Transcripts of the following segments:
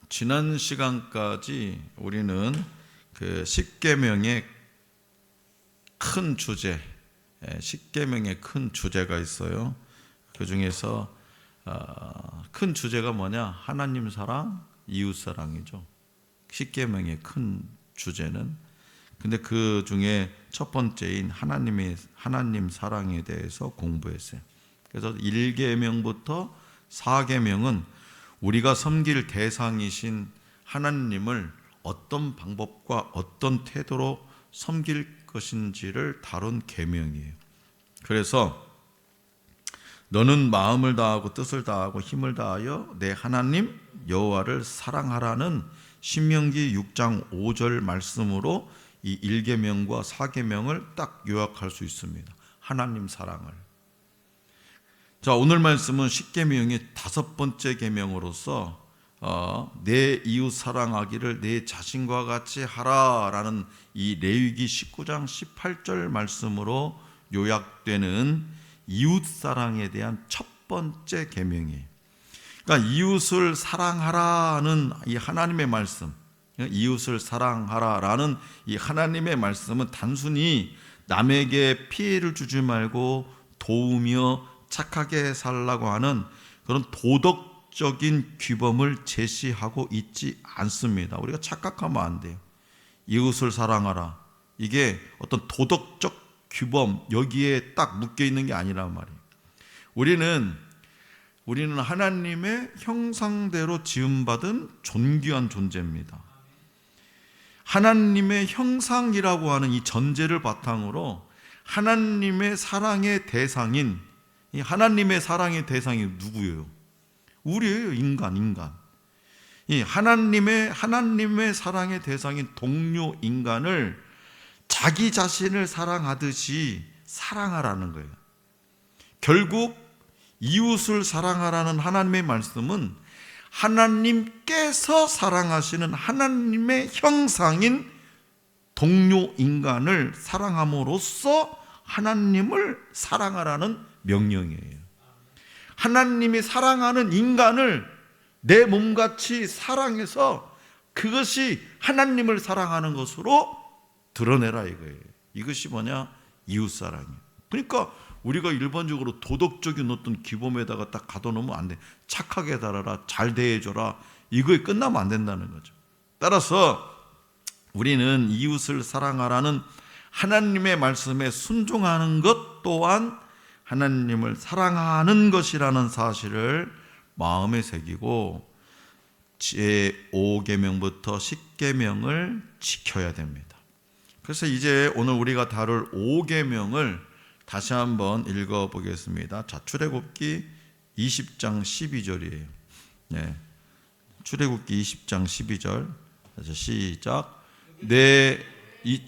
지난 시간까지 우리는 그 십계명의 큰 주제, 십계명의 큰 주제가 있어요. 그 중에서 큰 주제가 뭐냐? 하나님 사랑, 이웃 사랑이죠. 십계명의 큰 주제는. 근데 그 중에 첫 번째인 하나님 사랑에 대해서 공부했어요. 그래서 1계명부터 4계명은 우리가 섬길 대상이신 하나님을 어떤 방법과 어떤 태도로 섬길 것인지를 다룬 계명이에요. 그래서 너는 마음을 다하고 뜻을 다하고 힘을 다하여 내 하나님 여호와를 사랑하라는 신명기 6장 5절 말씀으로 이 1계명과 4계명을 딱 요약할 수 있습니다. 하나님 사랑을. 자, 오늘 말씀은 십계명의 5번째 계명으로서 내 이웃 사랑하기를 내 자신과 같이 하라라는 이 레위기 19장 18절 말씀으로 요약되는 이웃 사랑에 대한 첫 번째 계명이에요. 그러니까 이웃을 사랑하라는 이 하나님의 말씀, 이웃을 사랑하라라는 이 하나님의 말씀은 단순히 남에게 피해를 주지 말고 도우며 착하게 살라고 하는 그런 도덕적인 규범을 제시하고 있지 않습니다. 우리가 착각하면 안 돼요. 이웃을 사랑하라. 이게 어떤 도덕적 규범, 여기에 딱 묶여 있는 게 아니란 말이에요. 우리는 하나님의 형상대로 지음받은 존귀한 존재입니다. 하나님의 형상이라고 하는 이 전제를 바탕으로 하나님의 사랑의 대상인, 이 하나님의 사랑의 대상이 누구예요? 우리예요. 인간. 이 하나님의 사랑의 대상인 동료 인간을 자기 자신을 사랑하듯이 사랑하라는 거예요. 결국 이웃을 사랑하라는 하나님의 말씀은 하나님께서 사랑하시는 하나님의 형상인 동료 인간을 사랑함으로써 하나님을 사랑하라는 명령이에요. 하나님이 사랑하는 인간을 내 몸같이 사랑해서 그것이 하나님을 사랑하는 것으로 드러내라 이거예요. 이것이 뭐냐? 이웃사랑이에요. 그러니까 우리가 일반적으로 도덕적인 어떤 기범에다가 딱 가둬놓으면 안 돼. 착하게 살아라, 잘 대해줘라, 이거에 끝나면 안 된다는 거죠. 따라서 우리는 이웃을 사랑하라는 하나님의 말씀에 순종하는 것 또한 하나님을 사랑하는 것이라는 사실을 마음에 새기고 제5계명부터 10계명을 지켜야 됩니다. 그래서 이제 오늘 우리가 다룰 5계명을 다시 한번 읽어보겠습니다. 자, 출애굽기 20장 12절이에요. 네, 출애굽기 20장 12절. 시작.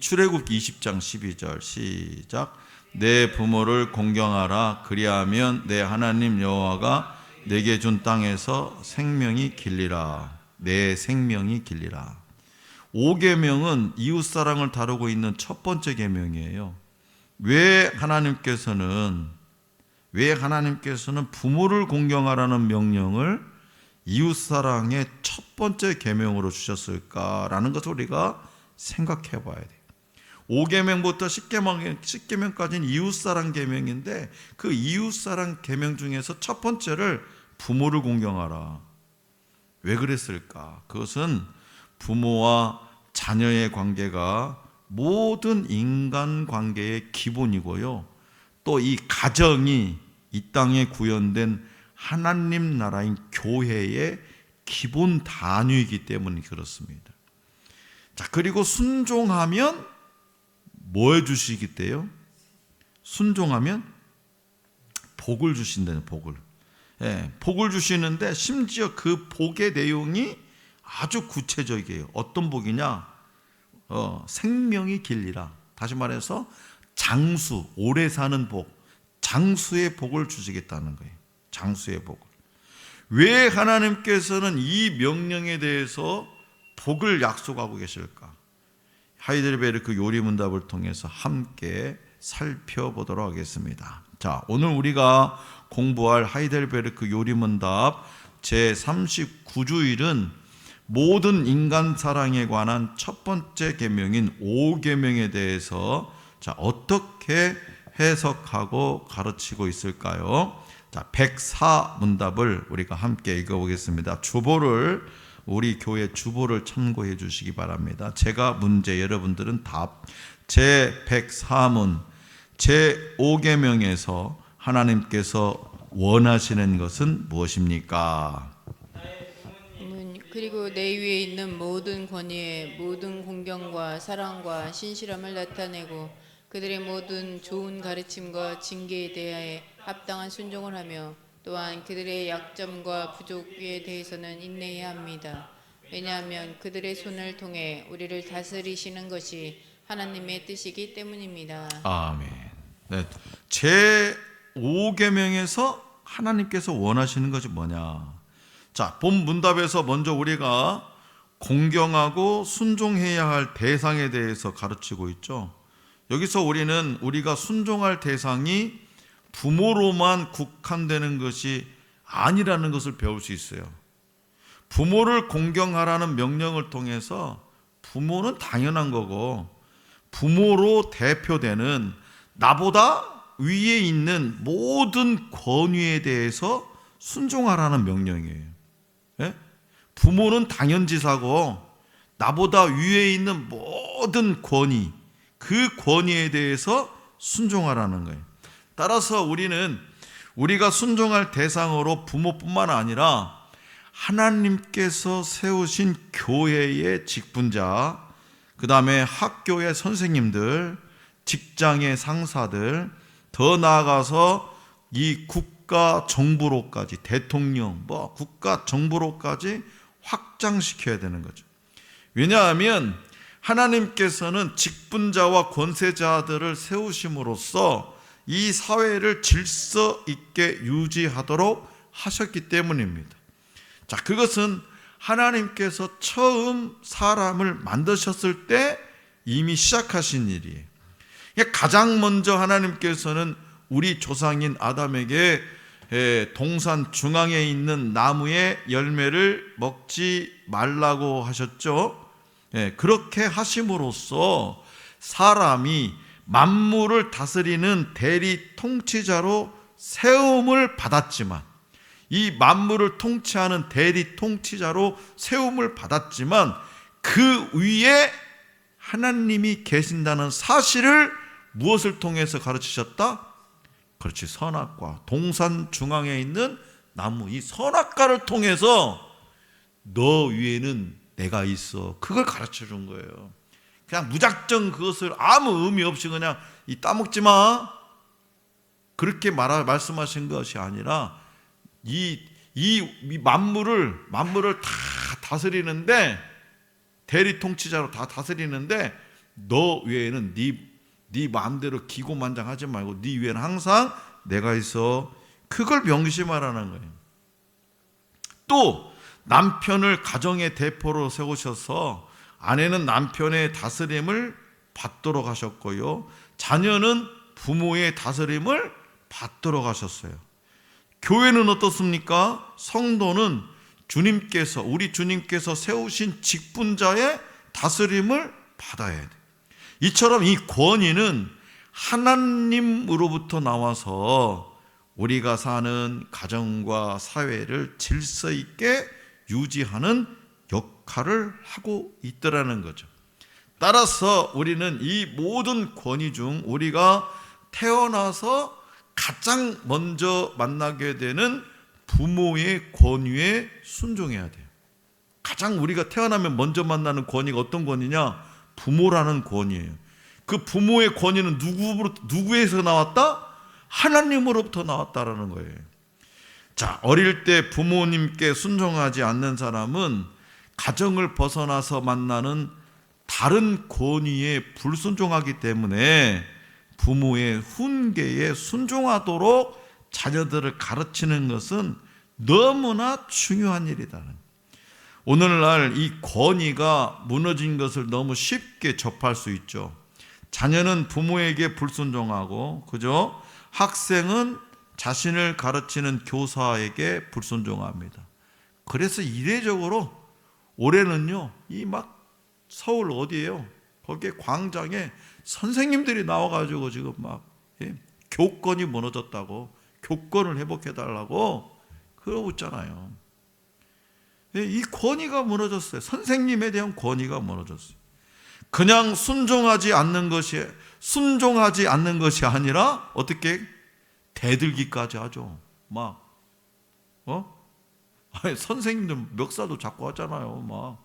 출애굽기 20장 12절 시작. 내 부모를 공경하라. 그리하면 내 하나님 여호와가 내게 준 땅에서 생명이 길리라. 내 생명이 길리라. 5계명은 이웃사랑을 다루고 있는 첫 번째 계명이에요. 왜 하나님께서는 부모를 공경하라는 명령을 이웃사랑의 첫 번째 계명으로 주셨을까라는 것을 우리가 생각해 봐야 돼요. 5계명부터 10계명까지는 이웃사랑 계명인데 그 이웃사랑 계명 중에서 첫 번째를 부모를 공경하라. 왜 그랬을까? 그것은 부모와 자녀의 관계가 모든 인간관계의 기본이고요. 또 이 가정이 이 땅에 구현된 하나님 나라인 교회의 기본 단위이기 때문에 그렇습니다. 자, 그리고 순종하면 뭐 해주시기 때요? 순종하면 복을 주신다는 복을. 복을 주시는데 심지어 그 복의 내용이 아주 구체적이에요. 어떤 복이냐? 생명이 길리라. 다시 말해서 장수, 오래 사는 복, 장수의 복을 주시겠다는 거예요. 장수의 복을. 왜 하나님께서는 이 명령에 대해서 복을 약속하고 계실까? 하이델베르크 요리문답을 통해서 함께 살펴보도록 하겠습니다. 자, 오늘 우리가 공부할 하이델베르크 요리문답 제39주일은 모든 인간 사랑에 관한 첫 번째 계명인 5계명에 대해서 어떻게 해석하고 가르치고 있을까요? 104 문답을 우리가 함께 읽어보겠습니다. 우리 교회 주보를 참고해 주시기 바랍니다. 제가 문제, 여러분들은 답. 제104문 제5계명에서 하나님께서 원하시는 것은 무엇입니까? 그리고 내 위에 있는 모든 권위에 모든 공경과 사랑과 신실함을 나타내고 그들의 모든 좋은 가르침과 징계에 대하여 합당한 순종을 하며 또한 그들의 약점과 부족에 대해서는 인내해야 합니다. 왜냐하면 그들의 손을 통해 우리를 다스리시는 것이 하나님의 뜻이기 때문입니다. 아멘. 네. 제5계명에서 하나님께서 원하시는 것이 뭐냐? 본 문답에서 먼저 우리가 공경하고 순종해야 할 대상에 대해서 가르치고 있죠. 여기서 우리가 순종할 대상이 부모로만 국한되는 것이 아니라는 것을 배울 수 있어요. 부모를 공경하라는 명령을 통해서 부모는 당연한 거고, 부모로 대표되는 나보다 위에 있는 모든 권위에 대해서 순종하라는 명령이에요. 예? 부모는 당연지사고 나보다 위에 있는 모든 권위, 그 권위에 대해서 순종하라는 거예요. 따라서 우리가 순종할 대상으로 부모뿐만 아니라 하나님께서 세우신 교회의 직분자, 그 다음에 학교의 선생님들, 직장의 상사들, 더 나아가서 이 국가 정부로까지, 대통령, 국가 정부로까지 확장시켜야 되는 거죠. 왜냐하면 하나님께서는 직분자와 권세자들을 세우심으로써 이 사회를 질서 있게 유지하도록 하셨기 때문입니다. 그것은 하나님께서 처음 사람을 만드셨을 때 이미 시작하신 일이에요. 가장 먼저 하나님께서는 우리 조상인 아담에게 동산 중앙에 있는 나무의 열매를 먹지 말라고 하셨죠. 그렇게 하심으로써 사람이 만물을 다스리는 대리 통치자로 세움을 받았지만, 이 만물을 통치하는 대리 통치자로 세움을 받았지만 그 위에 하나님이 계신다는 사실을 무엇을 통해서 가르치셨다? 그렇지, 선악과, 동산 중앙에 있는 나무, 이 선악과를 통해서 너 위에는 내가 있어, 그걸 가르쳐 준 거예요. 그냥 무작정 그것을 아무 의미 없이 그냥 따먹지 마, 그렇게 말씀하신 것이 아니라 이 만물을 다 다스리는데, 대리 통치자로 다 다스리는데 너 위에는 네 마음대로 기고만장하지 말고 네 위에는 항상 내가 있어, 그걸 명심하라는 거예요. 또 남편을 가정의 대표로 세우셔서 아내는 남편의 다스림을 받도록 하셨고요, 자녀는 부모의 다스림을 받도록 하셨어요. 교회는 어떻습니까? 성도는 우리 주님께서 세우신 직분자의 다스림을 받아야 돼. 이처럼 이 권위는 하나님으로부터 나와서 우리가 사는 가정과 사회를 질서 있게 유지하는 역할을 하고 있더라는 거죠. 따라서 우리는 이 모든 권위 중 우리가 태어나서 가장 먼저 만나게 되는 부모의 권위에 순종해야 돼요. 가장 우리가 태어나면 먼저 만나는 권위가 어떤 권위냐? 부모라는 권위예요. 그 부모의 권위는 누구에서 나왔다? 하나님으로부터 나왔다라는 거예요. 어릴 때 부모님께 순종하지 않는 사람은 가정을 벗어나서 만나는 다른 권위에 불순종하기 때문에 부모의 훈계에 순종하도록 자녀들을 가르치는 것은 너무나 중요한 일이다. 오늘날 이 권위가 무너진 것을 너무 쉽게 접할 수 있죠. 자녀는 부모에게 불순종하고, 학생은 자신을 가르치는 교사에게 불순종합니다. 그래서 이례적으로 올해는요, 이 막 서울 어디예요? 거기에 광장에 선생님들이 나와가지고 지금 막 교권이 무너졌다고, 교권을 회복해달라고 그러고 있잖아요. 이 권위가 무너졌어요. 선생님에 대한 권위가 무너졌어요. 그냥 순종하지 않는 것이 아니라 어떻게 대들기까지 하죠. 막 아니, 선생님들 멱살도 잡고 하잖아요. 막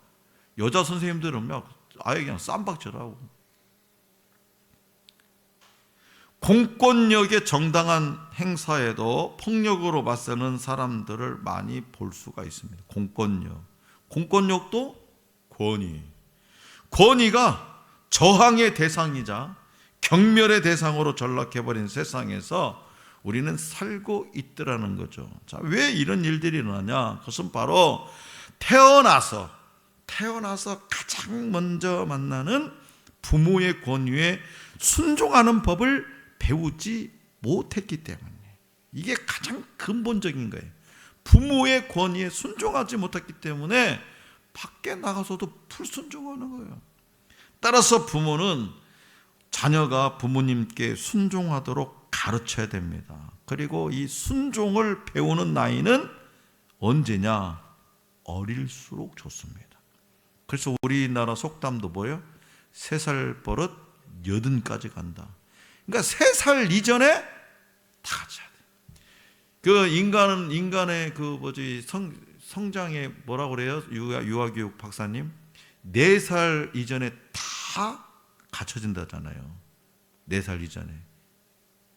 여자 선생님들은 막 아예 그냥 쌈박질하고. 공권력의 정당한 행사에도 폭력으로 맞서는 사람들을 많이 볼 수가 있습니다. 공권력도 권위가 저항의 대상이자 경멸의 대상으로 전락해버린 세상에서 우리는 살고 있더라는 거죠. 자, 왜 이런 일들이 일어나냐? 그것은 바로 태어나서 가장 먼저 만나는 부모의 권위에 순종하는 법을 배우지 못했기 때문에, 이게 가장 근본적인 거예요. 부모의 권위에 순종하지 못했기 때문에 밖에 나가서도 불순종하는 거예요. 따라서 부모는 자녀가 부모님께 순종하도록 가르쳐야 됩니다. 그리고 이 순종을 배우는 나이는 언제냐? 어릴수록 좋습니다. 그래서 우리나라 속담도 뭐예요? 3살 버릇 80까지 간다. 그러니까 3살 이전에 다 가져야 돼. 그 인간의 성장에 뭐라고 그래요? 유아교육 박사님, 4살 이전에 다 갖춰진다잖아요. 4살 이전에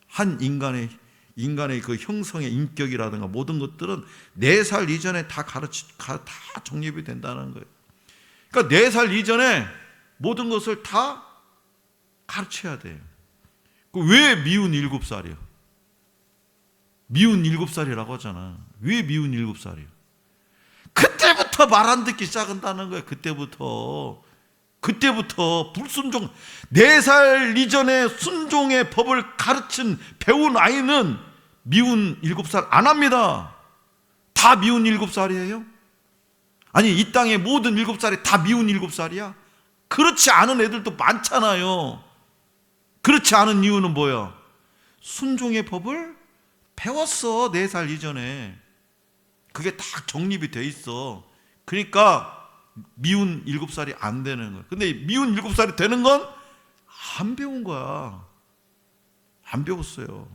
한 인간의 그 형성의 인격이라든가 모든 것들은 4살 이전에 다 정립이 된다는 거예요. 그러니까 4살 이전에 모든 것을 다 가르쳐야 돼요. 왜 미운 7살이요? 미운 7살이라고 하잖아. 왜 미운 7살이요? 그때부터 말 안 듣기 시작한다는 거예요. 그때부터 불순종. 4살 이전에 순종의 법을 배운 아이는 미운 7살 안 합니다. 다 미운 7살이에요? 아니, 이 땅의 모든 7살이 다 미운 7살이야? 그렇지 않은 애들도 많잖아요. 그렇지 않은 이유는 뭐야? 순종의 법을 배웠어. 4살 이전에. 그게 다 정립이 돼 있어. 그러니까 미운 7살이 안 되는 거야. 근데 미운 7살이 되는 건 안 배운 거야. 안 배웠어요.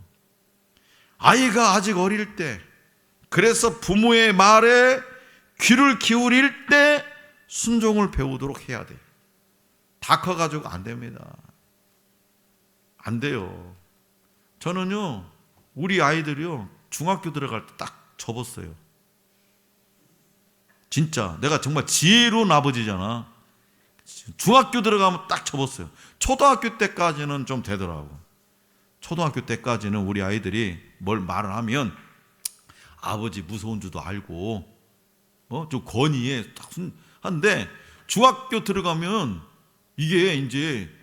아이가 아직 어릴 때, 그래서 부모의 말에 귀를 기울일 때 순종을 배우도록 해야 돼. 다 커가지고 안 됩니다. 안 돼요. 저는요, 우리 아이들이요, 중학교 들어갈 때 딱 접었어요. 진짜 내가 정말 지혜로운 아버지잖아. 중학교 들어가면 딱 접었어요. 초등학교 때까지는 좀 되더라고. 초등학교 때까지는 우리 아이들이 뭘 말을 하면 아버지 무서운 줄도 알고 좀 권위에 딱 한데, 중학교 들어가면 이게 이제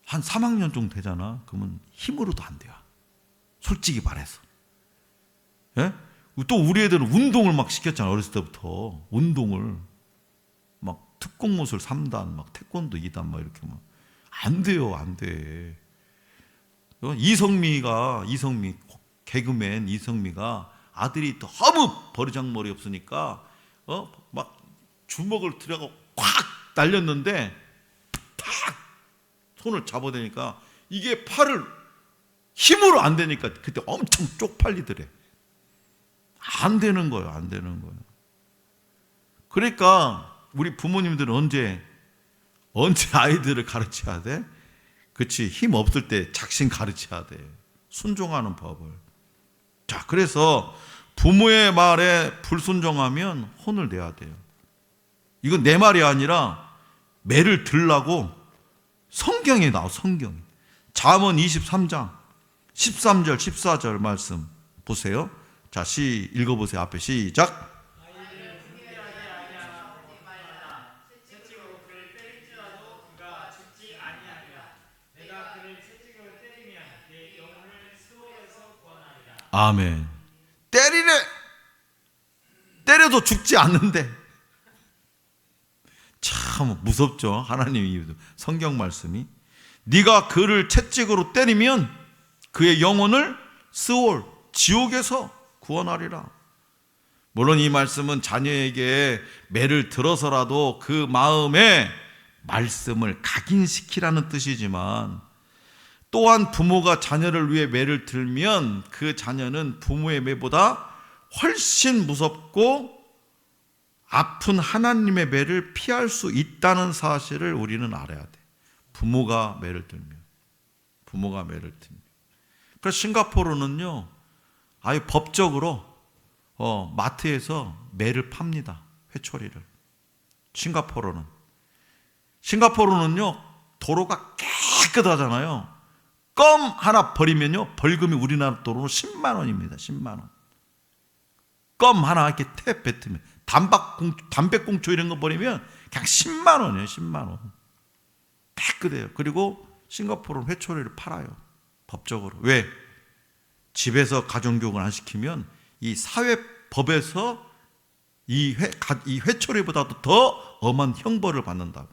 한 3학년 정도 되잖아. 그러면 힘으로도 안 돼요. 솔직히 말해서. 예? 또 우리 애들은 운동을 막 시켰잖아. 어렸을 때부터 운동을 막 특공무술 3단, 막 태권도 2단 막 이렇게 막 안 돼요, 안 돼. 이성미 개그맨 이성미가 아들이 너무 버르장머리 없으니까 막 주먹을 들여고 콱 날렸는데 탁 손을 잡아대니까 이게 팔을 힘으로 안 되니까 그때 엄청 쪽팔리더래. 안 되는 거예요. 안 되는 거예요. 그러니까 우리 부모님들은 언제 아이들을 가르쳐야 돼? 그렇지. 힘 없을 때 작심 가르쳐야 돼. 순종하는 법을. 자, 그래서 부모의 말에 불순종하면 혼을 내야 돼요. 이건 내 말이 아니라 매를 들라고 성경에 나와. 성경에. 잠언 23장 13절 14절 말씀 보세요. 자, 읽어보세요. 앞에 시작. 아멘. 때려도 죽지 않는데. 참 무섭죠. 하나님이 성경 말씀이. 네가 그를 채찍으로 때리면 그의 영혼을 스올 지옥에서 구원하리라. 물론 이 말씀은 자녀에게 매를 들어서라도 그 마음에 말씀을 각인시키라는 뜻이지만, 또한 부모가 자녀를 위해 매를 들면 그 자녀는 부모의 매보다 훨씬 무섭고 아픈 하나님의 매를 피할 수 있다는 사실을 우리는 알아야 돼. 부모가 매를 들면. 그래서 싱가포르는요, 아예 법적으로 마트에서 매를 팝니다. 회초리를. 싱가포르는요, 도로가 깨끗하잖아요. 껌 하나 버리면요, 벌금이 우리나라 도로는 10만 원입니다. 10만 원. 껌 하나 이렇게 탭 뱉으면, 담배꽁초 이런 거 버리면 그냥 10만 원이에요. 10만 원. 깨끗해요. 그리고 싱가포르는 회초리를 팔아요. 법적으로. 왜? 집에서 가정교육을 안 시키면 이 사회법에서 이 회초리보다도 더 엄한 형벌을 받는다고.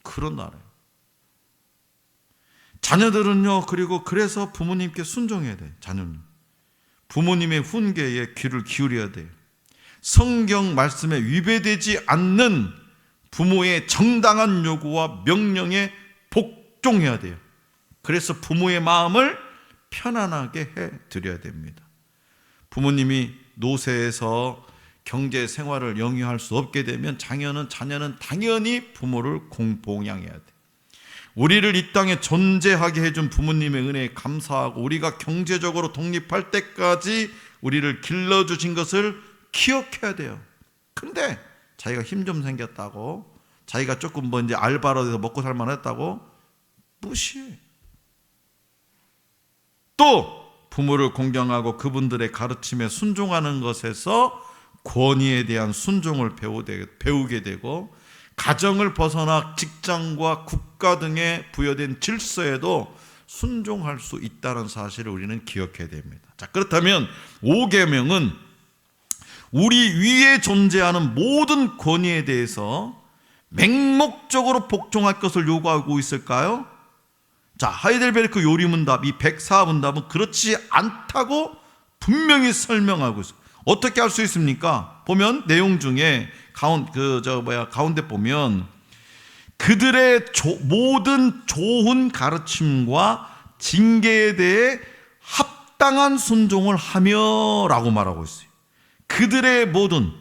그런 나라예요. 자녀들은요, 그래서 부모님께 순종해야 돼. 자녀는 부모님의 훈계에 귀를 기울여야 돼요. 성경 말씀에 위배되지 않는 부모의 정당한 요구와 명령에 복종해야 돼요. 그래서 부모의 마음을 편안하게 해드려야 됩니다. 부모님이 노쇠해서 경제 생활을 영위할 수 없게 되면 자녀는 당연히 부모를 공봉양해야 돼. 우리를 이 땅에 존재하게 해준 부모님의 은혜에 감사하고 우리가 경제적으로 독립할 때까지 우리를 길러주신 것을 기억해야 돼요. 근데 자기가 힘 좀 생겼다고, 자기가 조금 이제 알바로 해서 먹고 살만 했다고 무시해. 또 부모를 공경하고 그분들의 가르침에 순종하는 것에서 권위에 대한 순종을 배우게 되고, 가정을 벗어나 직장과 국가 등에 부여된 질서에도 순종할 수 있다는 사실을 우리는 기억해야 됩니다. 자, 그렇다면 5계명은 우리 위에 존재하는 모든 권위에 대해서 맹목적으로 복종할 것을 요구하고 있을까요? 자, 하이델베르크 요리문답, 이 104문답은 그렇지 않다고 분명히 설명하고 있어요. 어떻게 할 수 있습니까? 보면 내용 중에 가운데 보면 그들의 모든 좋은 가르침과 징계에 대해 합당한 순종을 하며라고 말하고 있어요. 그들의 모든,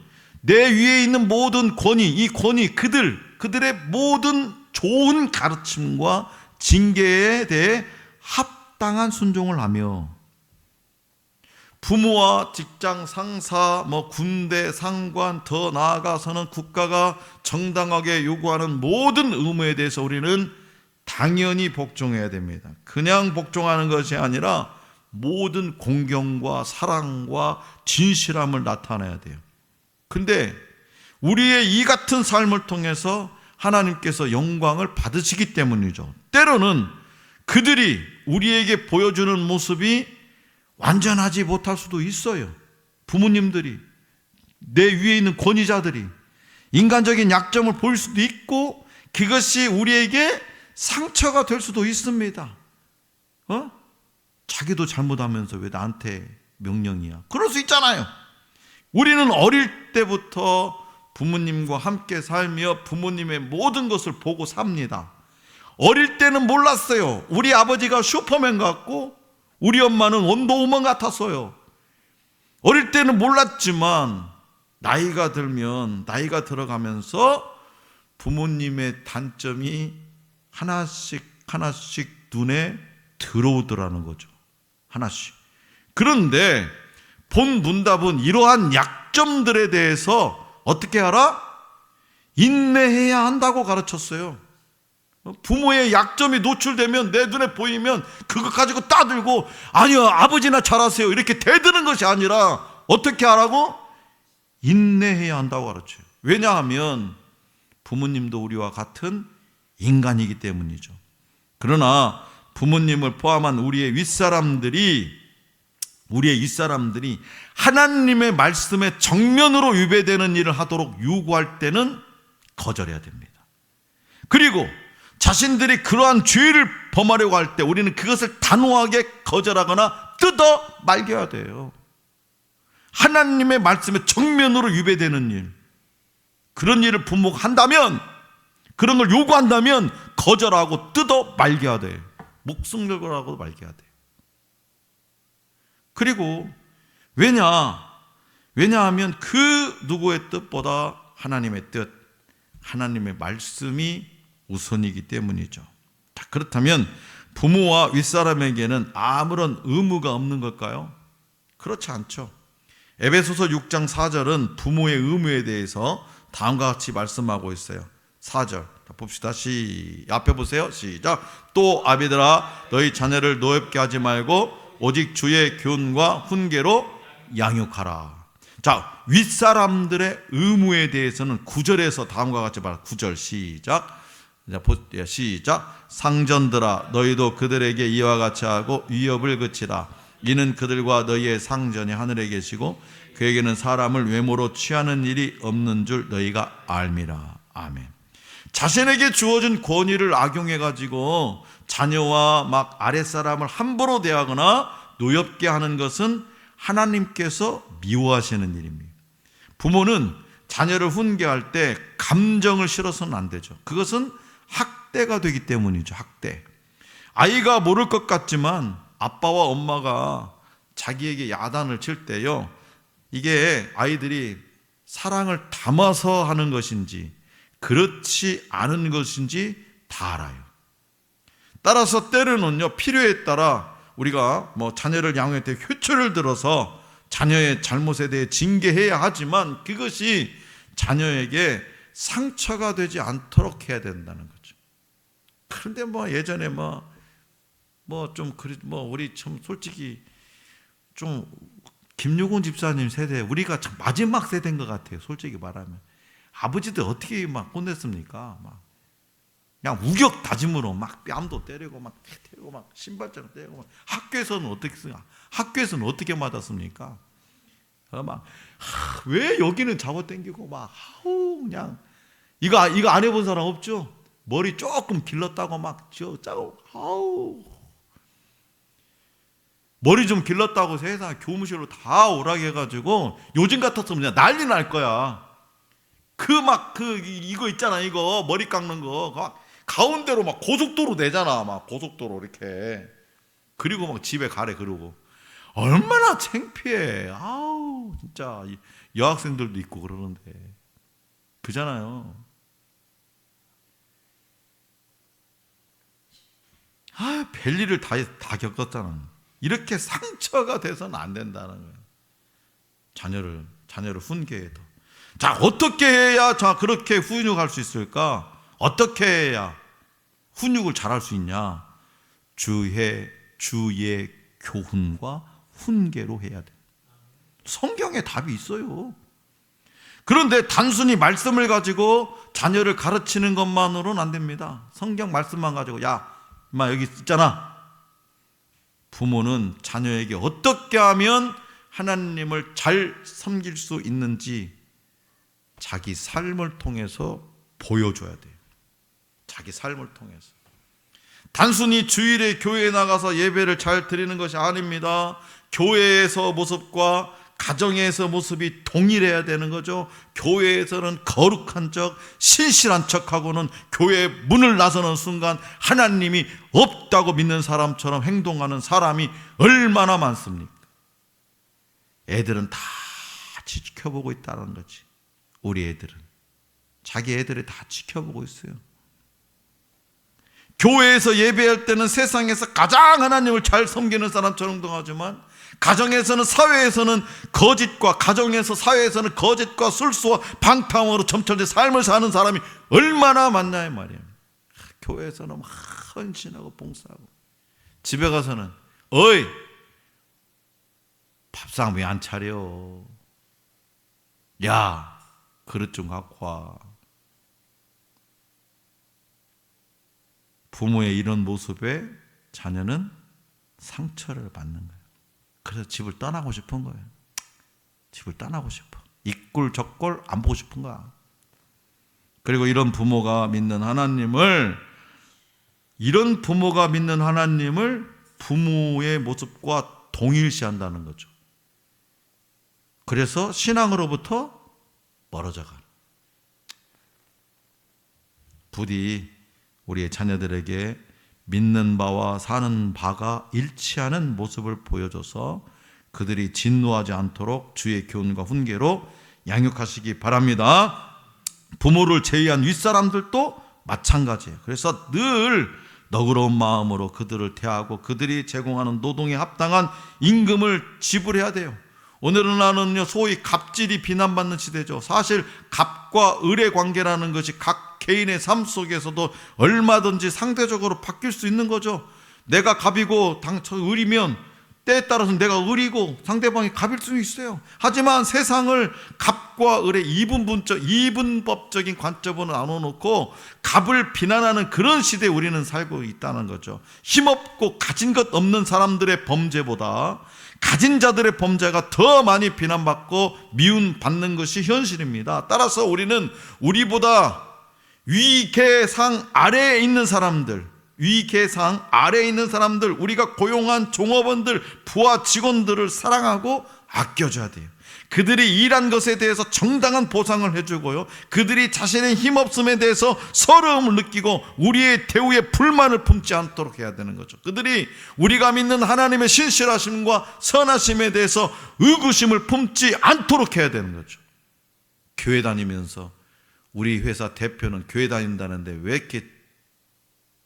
내 위에 있는 모든 권위, 이 권위, 그들의 모든 좋은 가르침과 징계에 대해 합당한 순종을 하며, 부모와 직장 상사, 군대 상관, 더 나아가서는 국가가 정당하게 요구하는 모든 의무에 대해서 우리는 당연히 복종해야 됩니다. 그냥 복종하는 것이 아니라 모든 공경과 사랑과 진실함을 나타내야 돼요. 근데 우리의 이 같은 삶을 통해서 하나님께서 영광을 받으시기 때문이죠. 때로는 그들이 우리에게 보여주는 모습이 완전하지 못할 수도 있어요. 부모님들이, 내 위에 있는 권위자들이 인간적인 약점을 보일 수도 있고, 그것이 우리에게 상처가 될 수도 있습니다. 자기도 잘못하면서 왜 나한테 명령이야? 그럴 수 있잖아요. 우리는 어릴 때부터 부모님과 함께 살며 부모님의 모든 것을 보고 삽니다. 어릴 때는 몰랐어요. 우리 아버지가 슈퍼맨 같고 우리 엄마는 원더우먼 같았어요. 어릴 때는 몰랐지만 나이가 들어가면서 부모님의 단점이 하나씩 눈에 들어오더라는 거죠. 하나씩. 그런데 본 문답은 이러한 약점들에 대해서 어떻게 하라? 인내해야 한다고 가르쳤어요. 부모의 약점이 노출되면, 내 눈에 보이면 그거 가지고 따들고, 아니요, 아버지나 잘하세요, 이렇게 대드는 것이 아니라 어떻게 하라고? 인내해야 한다고 가르쳐요. 왜냐하면 부모님도 우리와 같은 인간이기 때문이죠. 그러나 부모님을 포함한 우리의 윗사람들이 우리의 윗사람들이 하나님의 말씀에 정면으로 위배되는 일을 하도록 요구할 때는 거절해야 됩니다. 그리고 자신들이 그러한 죄를 범하려고 할 때 우리는 그것을 단호하게 거절하거나 뜯어 말겨야 돼요. 하나님의 말씀에 정면으로 위배되는 일, 그런 일을 부모가 한다면, 그런 걸 요구한다면 거절하고 뜯어 말겨야 돼. 목숨 걸고라고 말겨야 돼. 그리고 왜냐하면 그 누구의 뜻보다 하나님의 뜻, 하나님의 말씀이 우선이기 때문이죠. 자, 그렇다면 부모와 윗사람에게는 아무런 의무가 없는 걸까요? 그렇지 않죠. 에베소서 6장 4절은 부모의 의무에 대해서 다음과 같이 말씀하고 있어요. 4절 봅시다. 앞에 보세요. 시작. 또 아비들아 너희 자녀를 노엽게 하지 말고 오직 주의 교훈과 훈계로 양육하라. 자, 윗사람들의 의무에 대해서는 9절에서 다음과 같이 말합니다. 9절 시작. 상전들아 너희도 그들에게 이와 같이 하고 위협을 그치라. 이는 그들과 너희의 상전이 하늘에 계시고 그에게는 사람을 외모로 취하는 일이 없는 줄 너희가 알미라. 아멘. 자신에게 주어진 권위를 악용해가지고 자녀와 막 아랫사람을 함부로 대하거나 노엽게 하는 것은 하나님께서 미워하시는 일입니다. 부모는 자녀를 훈계할 때 감정을 실어서는 안 되죠. 그것은 학대가 되기 때문이죠. 학대. 아이가 모를 것 같지만 아빠와 엄마가 자기에게 야단을 칠 때요, 이게 아이들이 사랑을 담아서 하는 것인지 그렇지 않은 것인지 다 알아요. 따라서 때로는요, 필요에 따라 우리가 자녀를 양육할 때 효초를 들어서 자녀의 잘못에 대해 징계해야 하지만 그것이 자녀에게 상처가 되지 않도록 해야 된다는 거죠. 그런데 예전에 우리 참 솔직히 좀 김유곤 집사님 세대, 우리가 참 마지막 세대인 것 같아요. 솔직히 말하면 아버지들 어떻게 혼냈습니까? 그냥 우격 다짐으로 뺨도 때리고 신발장 때리고 학교에서는 어떻게 쓰냐? 학교에서는 어떻게 맞았습니까? 왜 여기는 잡아당기고 그냥 이거 안 해본 사람 없죠? 머리 조금 길렀다고 짜고 머리 좀 길렀다고 세상 교무실로 다 오라게 해가지고 요즘 같았으면 그냥 난리 날 거야. 이거 있잖아, 이거 머리 깎는 거 가운데로 고속도로 내잖아, 고속도로 이렇게. 그리고 집에 가래. 그러고 얼마나 창피해. 아우 진짜 여학생들도 있고 그러는데 그잖아요. 별일을 다 겪었잖아. 이렇게 상처가 돼서는 안 된다는 거예요. 자녀를 훈계해도. 자, 어떻게 해야 그렇게 훈육할 수 있을까? 어떻게 해야 훈육을 잘할 수 있냐? 주의 교훈과 훈계로 해야 돼. 성경에 답이 있어요. 그런데 단순히 말씀을 가지고 자녀를 가르치는 것만으로는 안 됩니다. 성경 말씀만 가지고 여기 있잖아. 부모는 자녀에게 어떻게 하면 하나님을 잘 섬길 수 있는지 자기 삶을 통해서 보여줘야 돼요. 자기 삶을 통해서. 단순히 주일에 교회에 나가서 예배를 잘 드리는 것이 아닙니다. 교회에서 모습과 가정에서 모습이 동일해야 되는 거죠. 교회에서는 거룩한 척, 신실한 척하고는 교회 문을 나서는 순간 하나님이 없다고 믿는 사람처럼 행동하는 사람이 얼마나 많습니까? 애들은 다 지켜보고 있다는 거지. 우리 애들은 자기 애들이 다 지켜보고 있어요. 교회에서 예배할 때는 세상에서 가장 하나님을 잘 섬기는 사람처럼 행동하지만 가정에서는 사회에서는 거짓과 가정에서 사회에서는 거짓과 술수와 방탕으로 점철된 삶을 사는 사람이 얼마나 많냐 이 말이에요. 교회에서는 막 헌신하고 봉사하고 집에 가서는 어이 밥상 왜 안 차려? 야 그릇 좀 갖고 와. 부모의 이런 모습에 자녀는 상처를 받는 거예요. 그래서 집을 떠나고 싶은 거예요. 집을 떠나고 싶어. 이꼴 저꼴 안 보고 싶은 거야. 그리고 이런 부모가 믿는 하나님을 부모의 모습과 동일시한다는 거죠. 그래서 신앙으로부터 멀어져 가는. 부디 우리의 자녀들에게 믿는 바와 사는 바가 일치하는 모습을 보여줘서 그들이 진노하지 않도록 주의 교훈과 훈계로 양육하시기 바랍니다. 부모를 제외한 윗사람들도 마찬가지예요. 그래서 늘 너그러운 마음으로 그들을 대하고 그들이 제공하는 노동에 합당한 임금을 지불해야 돼요. 오늘날은요, 소위 갑질이 비난받는 시대죠. 사실 갑과 을의 관계라는 것이 각 개인의 삶 속에서도 얼마든지 상대적으로 바뀔 수 있는 거죠. 내가 갑이고 을이면 때에 따라서는 내가 을이고 상대방이 갑일 수 있어요. 하지만 세상을 갑과 을의 이분법적인 관점으로 나눠놓고 갑을 비난하는 그런 시대에 우리는 살고 있다는 거죠. 힘없고 가진 것 없는 사람들의 범죄보다 가진 자들의 범죄가 더 많이 비난받고 미움받는 것이 현실입니다. 따라서 우리는 우리보다 위계상 아래에 있는 사람들, 우리가 고용한 종업원들, 부하 직원들을 사랑하고 아껴줘야 돼요. 그들이 일한 것에 대해서 정당한 보상을 해주고요, 그들이 자신의 힘없음에 대해서 서러움을 느끼고 우리의 대우에 불만을 품지 않도록 해야 되는 거죠. 그들이 우리가 믿는 하나님의 신실하심과 선하심에 대해서 의구심을 품지 않도록 해야 되는 거죠. 교회 다니면서 우리 회사 대표는 교회 다닌다는데 왜 이렇게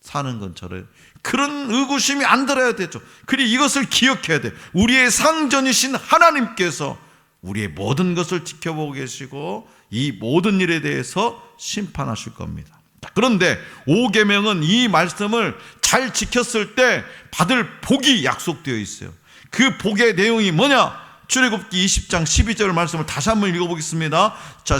사는 건 저래요? 그런 의구심이 안 들어야 되죠. 그리고 이것을 기억해야 돼요. 우리의 상전이신 하나님께서 우리의 모든 것을 지켜보고 계시고 이 모든 일에 대해서 심판하실 겁니다. 그런데 5계명은 이 말씀을 잘 지켰을 때 받을 복이 약속되어 있어요. 그 복의 내용이 뭐냐? 출애굽기 20장 12절 말씀을 다시 한번 읽어보겠습니다. 자,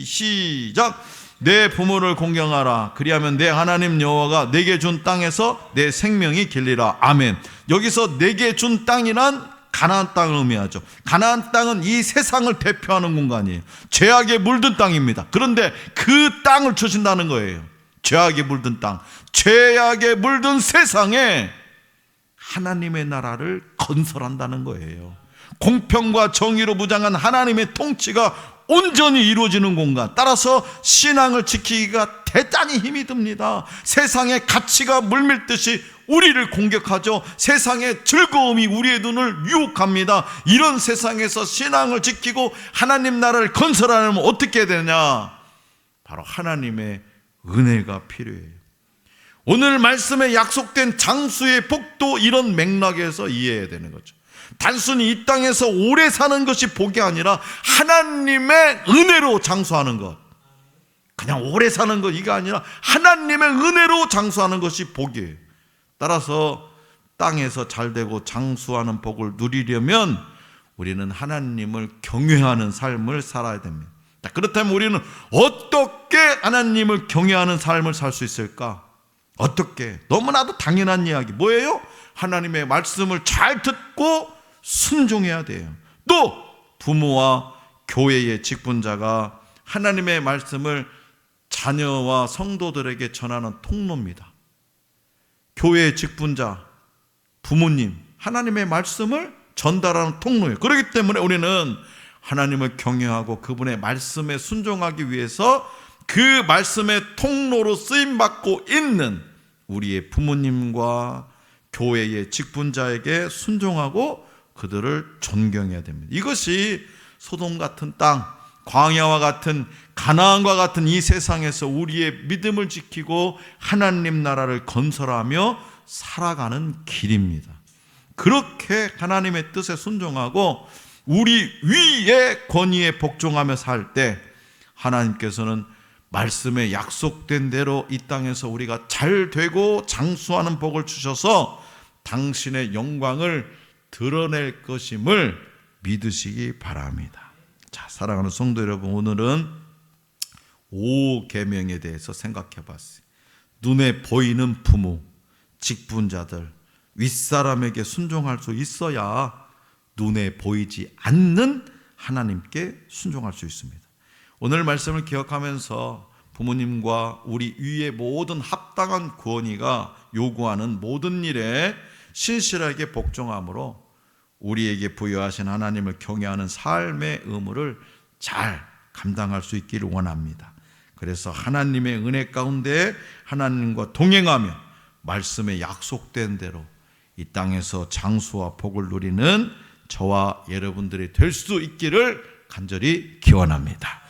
시작. 내 부모를 공경하라. 그리하면 내 하나님 여호와가 내게 준 땅에서 내 생명이 길리라. 아멘. 여기서 내게 준 땅이란 가나안 땅을 의미하죠. 가나안 땅은 이 세상을 대표하는 공간이에요. 죄악에 물든 땅입니다. 그런데 그 땅을 주신다는 거예요. 죄악에 물든 땅, 죄악에 물든 세상에 하나님의 나라를 건설한다는 거예요. 공평과 정의로 무장한 하나님의 통치가 온전히 이루어지는 공간, 따라서 신앙을 지키기가 대단히 힘이 듭니다. 세상의 가치가 물밀듯이 우리를 공격하죠. 세상의 즐거움이 우리의 눈을 유혹합니다. 이런 세상에서 신앙을 지키고 하나님 나라를 건설하려면 어떻게 해야 되냐? 바로 하나님의 은혜가 필요해요. 오늘 말씀에 약속된 장수의 복도 이런 맥락에서 이해해야 되는 거죠. 단순히 이 땅에서 오래 사는 것이 복이 아니라 하나님의 은혜로 장수하는 것, 그냥 오래 사는 것 이게 아니라 하나님의 은혜로 장수하는 것이 복이에요. 따라서 땅에서 잘되고 장수하는 복을 누리려면 우리는 하나님을 경외하는 삶을 살아야 됩니다. 그렇다면 우리는 어떻게 하나님을 경외하는 삶을 살 수 있을까? 어떻게? 너무나도 당연한 이야기 뭐예요? 하나님의 말씀을 잘 듣고 순종해야 돼요. 또 부모와 교회의 직분자가 하나님의 말씀을 자녀와 성도들에게 전하는 통로입니다. 교회의 직분자, 부모님, 하나님의 말씀을 전달하는 통로예요. 그렇기 때문에 우리는 하나님을 경외하고 그분의 말씀에 순종하기 위해서 그 말씀의 통로로 쓰임받고 있는 우리의 부모님과 교회의 직분자에게 순종하고 그들을 존경해야 됩니다. 이것이 소돔 같은 땅, 광야와 같은 가나안과 같은 이 세상에서 우리의 믿음을 지키고 하나님 나라를 건설하며 살아가는 길입니다. 그렇게 하나님의 뜻에 순종하고 우리 위의 권위에 복종하며 살 때 하나님께서는 말씀에 약속된 대로 이 땅에서 우리가 잘 되고 장수하는 복을 주셔서 당신의 영광을 드러낼 것임을 믿으시기 바랍니다. 자, 사랑하는 성도 여러분, 오늘은 5계명에 대해서 생각해 봤어요. 눈에 보이는 부모, 직분자들, 윗사람에게 순종할 수 있어야 눈에 보이지 않는 하나님께 순종할 수 있습니다. 오늘 말씀을 기억하면서 부모님과 우리 위의 모든 합당한 구원이가 요구하는 모든 일에 신실하게 복종함으로 우리에게 부여하신 하나님을 경외하는 삶의 의무를 잘 감당할 수 있기를 원합니다. 그래서 하나님의 은혜 가운데 하나님과 동행하며 말씀에 약속된 대로 이 땅에서 장수와 복을 누리는 저와 여러분들이 될 수 있기를 간절히 기원합니다.